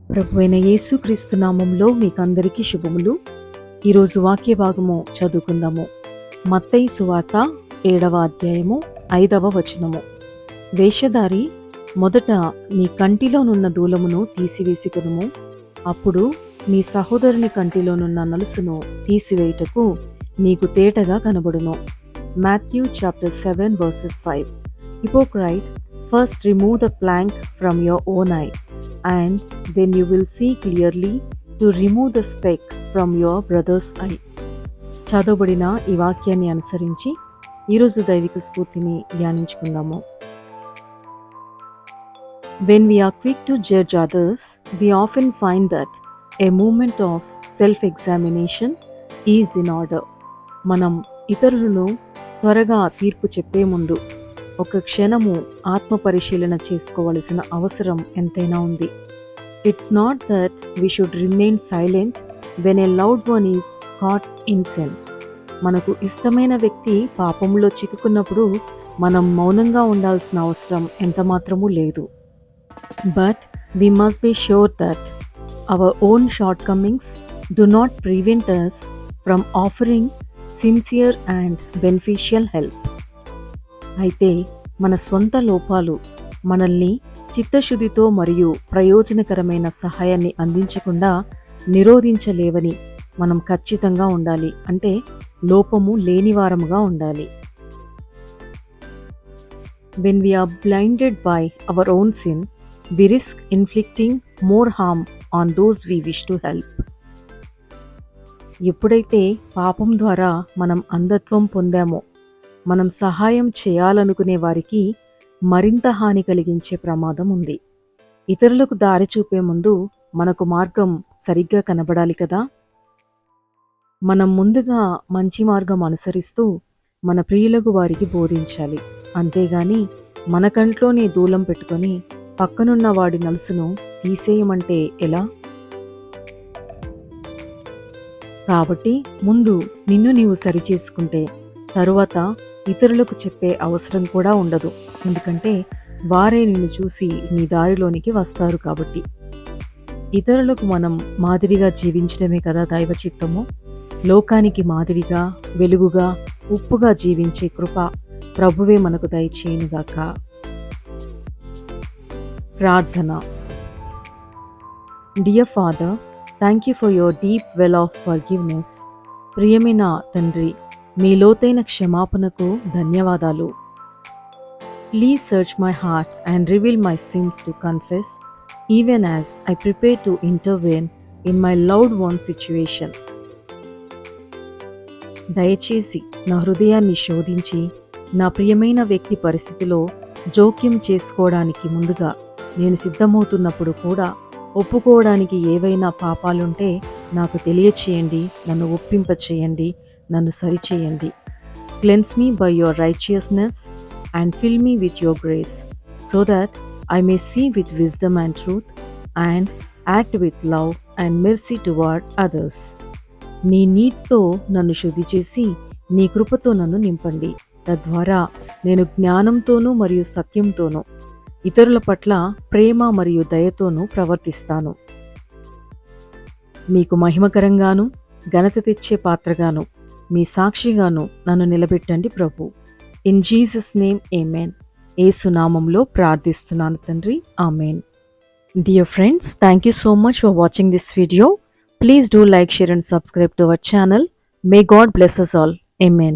ప్రభువైన యేసుక్రీస్తు నామంలో మీకందరికీ శుభములు. ఈరోజు వాక్య భాగము చదువుకుందాము. మత్తయి సువార్త 7వ అధ్యాయము 5వ వచనము. వేషధారి, మొదట నీ కంటిలోనున్న దూలమును తీసివేసికొనుము, అప్పుడు నీ సహోదరుని కంటిలోనున్న నలుసును తీసివేయుటకు నీకు తేటగా కనబడును. Matthew chapter 7 verses 5. Hypocrite, first remove the plank from your own eye, and then you will see clearly to remove the speck from your brother's eye. చదవబడిన ఈ వాక్యాన్ని అనుసరించి ఈరోజు దైవిక స్ఫూర్తిని ధ్యానించుకుందాము. When we are quick to judge others, we often find that a moment of self-examination is in order. మనం ఇతరులను త్వరగా తీర్పు చెప్పే ముందు ఒక క్షణము ఆత్మ పరిశీలన చేసుకోవలసిన అవసరం ఎంతైనా ఉంది. It's not that we should remain silent when a loud one is caught in sin. మనకు ఇష్టమైన వ్యక్తి పాపంలో చిక్కుకున్నప్పుడు మనం మౌనంగా ఉండాల్సిన అవసరం ఎంతమాత్రమూ లేదు. But we must be sure that our own shortcomings do not prevent us from offering sincere and beneficial help. అయితే మన స్వంత లోపాలు మనల్ని చిత్తశుద్ధితో మరియు ప్రయోజనకరమైన సహాయాన్ని అందించకుండా నిరోధించలేవని మనం ఖచ్చితంగా ఉండాలి. అంటే లోపము లేనివారముగా ఉండాలి. When we are blinded by our own sin, we risk inflicting more harm on those we wish to help. ఎప్పుడైతే పాపం ద్వారా మనం అంధత్వం పొందామో, మనం సహాయం చేయాలనుకునే వారికి మరింత హాని కలిగించే ప్రమాదం ఉంది. ఇతరులకు దారి చూపే ముందు మనకు మార్గం సరిగ్గా కనబడాలి కదా. మనం ముందుగా మంచి మార్గం అనుసరిస్తూ మన ప్రియులకు వారికి బోధించాలి. అంతేగాని మన కంట్లోనే దూలం పెట్టుకొని పక్కనున్న వాడి నలుసును తీసేయమంటే ఎలా? కాబట్టి ముందు నిన్ను నీవు సరిచేసుకుంటే తరువాత ఇతరులకు చెప్పే అవసరం కూడా ఉండదు. ఎందుకంటే వారే నిన్ను చూసి నీ దారిలోనికి వస్తారు కాబట్టి. ఇతరులకు మనం మాదిరిగా జీవించడమే కదా దైవ చిత్తము. లోకానికి మాదిరిగా, వెలుగుగా, ఉప్పుగా జీవించే కృప ప్రభువే మనకు దయచేయునుగాక. ప్రార్థన. Dear father, thank you for your deep well of forgiveness. ప్రియమైన తండ్రి, మీ లోతైన క్షమాపణకు ధన్యవాదాలు. Please search my heart and reveal my since to confess, even as I prepare to intervene in my loved one situation. దయచేసి నా హృదయాన్ని శోధించి నా ప్రియమైన వ్యక్తి పరిస్థితిలో జోక్యం చేసుకోవడానికి ముందుగా నేను సిద్ధమవుతున్నప్పుడు కూడా ఒప్పుకోవడానికి ఏవైనా పాపాలుంటే నాకు తెలియచేయండి. నన్ను ఒప్పింపచేయండి, నన్ను సరిచేయండి. Cleanse me by your righteousness and fill me with your grace, so that I may see with wisdom and truth and act with love and mercy toward others. నీ నీతితో నన్ను శుద్ధి చేసి నీ కృపతో నన్ను నింపండి. తద్వారా నేను జ్ఞానంతోనూ మరియు సత్యంతోనూ ఇతరుల పట్ల ప్రేమ మరియు దయతోనూ ప్రవర్తిస్తాను. మీకు మహిమకరంగాను ఘనత తెచ్చే పాత్రగాను మీ సాక్షిగాను నన్ను నిలబెట్టండి ప్రభు. In Jesus name amen. యేసు నామంలో ప్రార్థిస్తున్నాను తండ్రి, ఆమేన్. Dear friends, thank you so much for watching this video. Please do like, share and subscribe to our channel. May God bless us all. Amen.